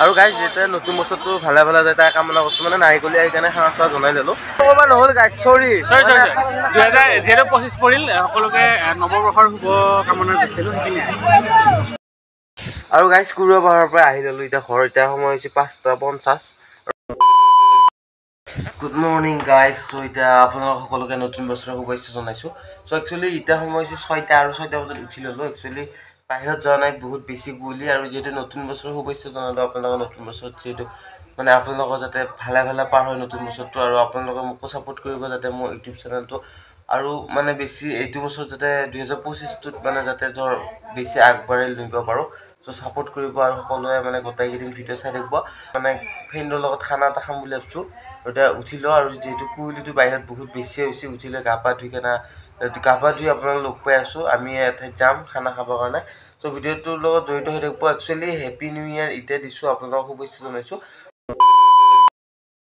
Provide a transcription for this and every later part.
আৰু গাইজ যেতিয়া নতুন বছৰটো ভালে ভালে যায় তাৰ কামনা কৰিছোঁ মানে নাৰিকলি আহি কাৰণে সেৱা চেৱা জনাই ল'লোঁ ক'ব নহ'ল গাইজ চৰি 2025 পৰিল সকলোকে নৱবৰ্ষৰ শুভ কামনা দিছিলোঁ সেইখিনি আৰু গাইজ কুৰুৱা পাহাৰৰ পৰা আহি ল'লোঁ এতিয়া ঘৰ এতিয়া সময় হৈছে 5:50 গুড মৰ্ণিং গাইজ চ' এতিয়া আপোনালোক সকলোকে নতুন বছৰৰ শুভেচ্ছা জনাইছোঁ চ' একচুৱেলি এতিয়া সময় হৈছে 6টা আৰু 6টা বজাত উঠি ল'লোঁ একচুৱেলি বাহিৰত যোৱা নাই বহুত বেছি কুঁৱলী আৰু যিহেতু নতুন বছৰৰ শুভেচ্ছা জনালোঁ আপোনালোকৰ নতুন বছৰত যিহেতু মানে আপোনালোকৰ যাতে ভালে ভালে পাৰ হয় নতুন বছৰটো আৰু আপোনালোকে মোকো ছাপোৰ্ট কৰিব যাতে মোৰ ইউটিউব চেনেলটো আৰু মানে বেছি এইটো বছৰ যাতে 2025টোত মানে যাতে ধৰ বেছি আগবাঢ়ি নিব পাৰোঁ চ' ছাপোৰ্ট কৰিব আৰু সকলোৱে মানে গোটেইকেইদিন ভিডিঅ' চাই থাকিব মানে ফ্ৰেণ্ডৰ লগত খানা এটা খাম বুলি ভাবিছোঁ এতিয়া উঠিলোঁ আৰু যিহেতু কুঁৱলীটো বাহিৰত বহুত বেছি হৈছে উঠিলে গা পা ধুই আপোনালোক লগ পাই আছোঁ আমি এঠাইত যাম খানা খাবৰ কাৰণে চ' ভিডিঅ'টোৰ লগত জড়িত হৈ থাকিব একচুৱেলি হেপী নিউ ইয়েৰ এতিয়া দিছোঁ আপোনালোকক শুভেচ্ছা জনাইছোঁ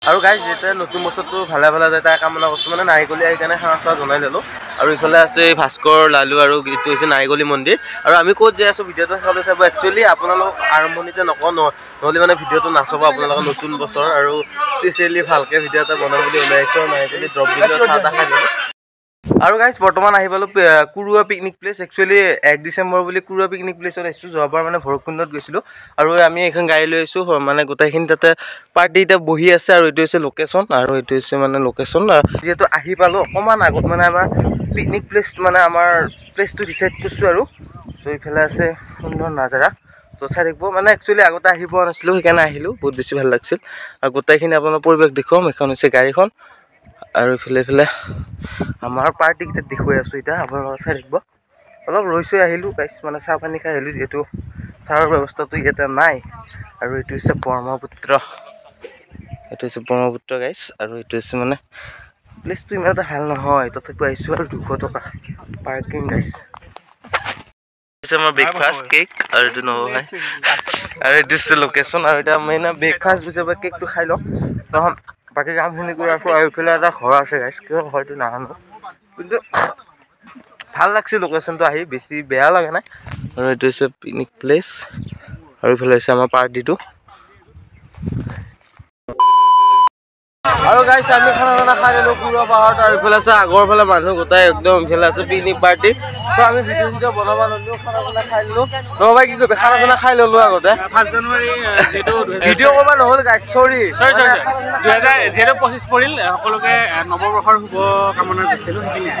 আৰু গাইজ যেতিয়া নতুন বছৰটো ভালে ভালে যায় তাৰ কামনা কৰিছোঁ মানে নাৰিকলি আহি কাৰণে সেৱা চেৱা জনাই ল'লোঁ আৰু ইফালে আছে ভাস্কৰ লালু আৰু এইটো হৈছে নাৰিকলি মন্দিৰ আৰু আমি ক'ত যাই আছোঁ ভিডিঅ'টো শেষলৈ চাব একচুৱেলি আপোনালোক আৰম্ভণিতে নকওঁ নহ'লে মানে ভিডিঅ'টো নাচাব আপোনালোকৰ নতুন বছৰ আৰু স্পেচিয়েলি ভালকৈ ভিডিঅ' এটা বনাম বুলি ওলাই আহিছোঁ নাৰিকলি ড্ৰপ দিলোঁ চাহ তাহ খাই ল'লোঁ আৰু গাইজ বৰ্তমান আহি পালোঁ Kurua picnic place actually 1 December বুলি কুৰুৱা পিকনিক প্লেচত আহিছোঁ যোৱাবাৰ মানে ভৈৰৱকুণ্ডত গৈছিলোঁ আৰু আমি এখন গাড়ী লৈ আহিছোঁ মানে গোটেইখিনি তাতে পাৰ্টি এতিয়া বহি আছে আৰু এইটো হৈছে লোকেশ্যন আৰু এইটো হৈছে মানে লোকেশ্যন যিহেতু আহি পালোঁ অকণমান আগত মানে আমাৰ পিকনিক প্লেচ মানে আমাৰ প্লেচটো ডিচাইড কৰিছোঁ আৰু চ' ইফালে আছে সুন্দৰ নাজাৰা ত' চাই থাকিব মানে একচুৱেলি আগতে আহি পোৱা নাছিলোঁ সেইকাৰণে আহিলোঁ বহুত বেছি ভাল লাগিছিল আৰু গোটেইখিনি আপোনাৰ পৰিৱেশ দেখুৱাম এইখন হৈছে গাড়ীখন আৰু ইফালে আমাৰ পাৰ্টিকেইটা দেখুৱাই আছোঁ এতিয়া আপোনালোকে চাই থাকিব অলপ ৰৈ চৈ আহিলোঁ গাইজ মানে চাহ পানী খাই আহিলোঁ যিহেতু চাহৰ ব্যৱস্থাটো ইয়াতে নাই আৰু এইটো হৈছে ব্ৰহ্মপুত্ৰ গাইজ আৰু এইটো হৈছে মানে প্লেচটো ইমান এটা ভাল নহয় তথাপিও আহিছোঁ আৰু 200 টকা পাৰ্কিং গাইজ আমাৰ ব্ৰেকফাষ্ট কেক আৰু এইটো নহয় আৰু এইটো হৈছে লোকেশ্যন আৰু এতিয়া আমি ব্ৰেকফাষ্ট হিচাপে কেকটো খাই লওঁ তখন বাকী কামখিনি কৰি আছোঁ আৰু এইফালে এটা ঘৰ আছে গাইজ কিয় হয়তো নাজানো কিন্তু ভাল লাগছে লোকেশ্যনটো আহি বেছি বেয়া লগা নাই আৰু এইটো হৈছে পিকনিক প্লেচ আৰু এইফালে হৈছে আমাৰ পাৰ্টিটো আৰু গাইছ আমি খানা খাই ল'লোঁ কুৰুৱা পাহাৰত আৰু ইফালে আছে আগৰ ফালে মানুহ গোটাই একদম ইফালে আছে পিকনিক পাৰ্টি চ' আমি ভিডিঅ' চিডিঅ' বনাব ল'লোঁ খানা খাই ল'লোঁ নহ'বা কি কৰিবি খানা খাই ল'লোঁ আগতে 5 জানুৱাৰী ভিডিঅ' কৰিব নহ'ল গাইছ চৰি 2025 পৰিল সকলোকে নৱবৰ্ষৰ শুভ কামনা দিছিলোঁ সেইখিনি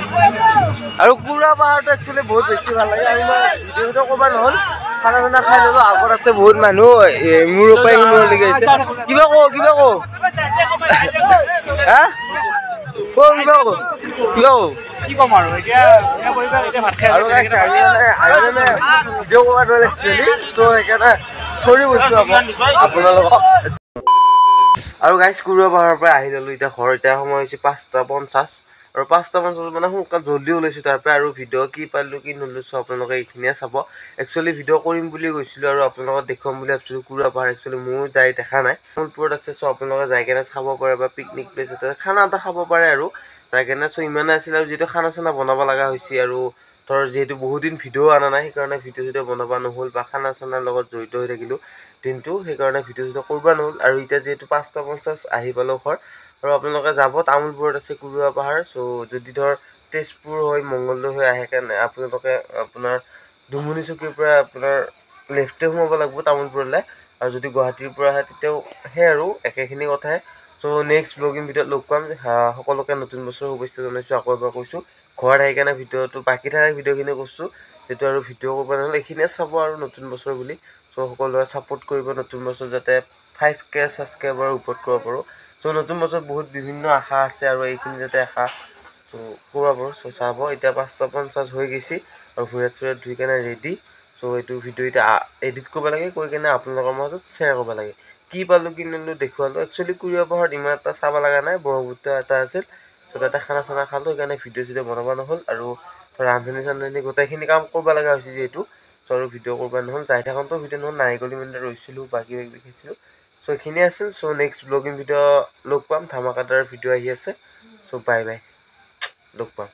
আৰু কুৰুৱা পাহাৰটো একচুৱেলি বহুত বেছি ভাল লাগে আৰু মই ভিডিঅ' কৰিব নহ'ল খানা খাই ল'লোঁ আগত আছে বহুত মানুহ মোৰ পৰাই মূৰলৈকে আহিছে কিবা কওঁ হা কি ক'ম আৰু এতিয়া ভাত খাই আৰু ভিডিঅ' কৰিব নোৱাৰে একচুৱেলি চ' সেইকাৰণে চৰি কৈছোঁ আপোনালোকক আৰু গাইজ কুৰুৱা পাহাৰৰ পৰা আহি ল'লোঁ এতিয়া ঘৰ এতিয়া সময় হৈছে 5:50 আৰু 5:50 মানে সোনকালে জল্দি ওলাইছোঁ তাৰ পৰা আৰু ভিডিঅ' কি পালোঁ কি নোলৈছোঁ আপোনালোকে এইখিনিয়ে চাব একচুৱেলি ভিডিঅ' কৰিম বুলি কৈছিলোঁ আৰু আপোনালোকক দেখুৱাম বুলি ভাবিছিলোঁ কুৰুৱা পাহাৰ একচুৱেলি মোৰো যাই দেখা নাই তামোলপুৰত আছে চ' আপোনালোকে যাই কেনে চাব পাৰে বা পিকনিক প্লেচ এটা খানা এটা খাব পাৰে আৰু যাই কেনে চ' ইমানে আছিল আৰু যিহেতু খানা চানা বনাব লগা হৈছে আৰু ধৰ যিহেতু বহুত দিন ভিডিঅ' অনা নাই সেইকাৰণে ভিডিঅ' চিডিঅ' বনাব নহ'ল বা খানা চানাৰ লগত জড়িত হৈ থাকিলোঁ দিনটো সেইকাৰণে ভিডিঅ' চিডিঅ' কৰিব নহ'ল আৰু এতিয়া যিহেতু 5:50 আহি পালোঁ ঘৰ আৰু আপোনালোকে যাব তামোলপুৰত আছে কুৰুৱা পাহাৰ চ' যদি ধৰ তেজপুৰ হৈ মংগলদৈ হৈ আহে কাৰণে আপোনালোকে আপোনাৰ দুমনি চকীৰ পৰা আপোনাৰ লেফ্টে সোমাব লাগিব তামোলপুৰলৈ আৰু যদি গুৱাহাটীৰ পৰা আহে তেতিয়াও সেই আৰু একেখিনি কথাই চ' নেক্সট ব্লগিং ভিডিঅ'ত লগ পাম সকলোকে নতুন বছৰৰ শুভেচ্ছা জনাইছোঁ আকৌ এবাৰ কৈছোঁ ঘৰত আহি কাৰণে ভিডিঅ'টো বাকী থকা ভিডিঅ'খিনি কৈছোঁ যিটো আৰু ভিডিঅ' কৰিব নহ'লে এইখিনিয়ে চাব আৰু নতুন বছৰ বুলি চ' সকলোৱে ছাপোৰ্ট কৰিব নতুন বছৰ যাতে 5K ছাবস্ক্ৰাইবাৰৰ ওপৰত কৰিব পাৰোঁ চ' নতুন বছৰত বহুত বিভিন্ন আশা আছে আৰু এইখিনি যাতে আশা চ' কৰিব পাৰোঁ চ' চাব এতিয়া 5:50 হৈ গৈছে আৰু ভৰিয়াত চৰিয়াত ধুই কেনে ৰেডি চ' এইটো ভিডিঅ' এতিয়া এডিট কৰিব লাগে কৰি কেনে আপোনালোকৰ মাজত শ্বেয়াৰ কৰিব লাগে কি পালোঁ কি নিলোঁ দেখুৱালোঁ একচুৱেলি কুৰুৱা পাহাৰত ইমান এটা চাব লগা নাই ব্ৰহ্মপুত্ৰ এটা আছিল চ' তাতে খানা চানা খালোঁ সেইকাৰণে ভিডিঅ' চিডিঅ' বনাব নহ'ল আৰু ৰান্ধনি চান্ধনি গোটেইখিনি কাম কৰিব লগা হৈছে যিহেতু চ' আৰু ভিডিঅ' কৰিব নহ'ল যাই থাকোঁতো ভিডিঅ' নহ'ল নাৰিকলি মন্দিৰত ৰৈছিলোঁ বাকী দেখিছিলোঁ চ' এইখিনিয়ে আছিল চ' নেক্সট ব্লগিং ভিডিঅ' লগ পাম ধামাকাদাৰ ভিডিঅ' আহি আছে চ' বাই লগ পাম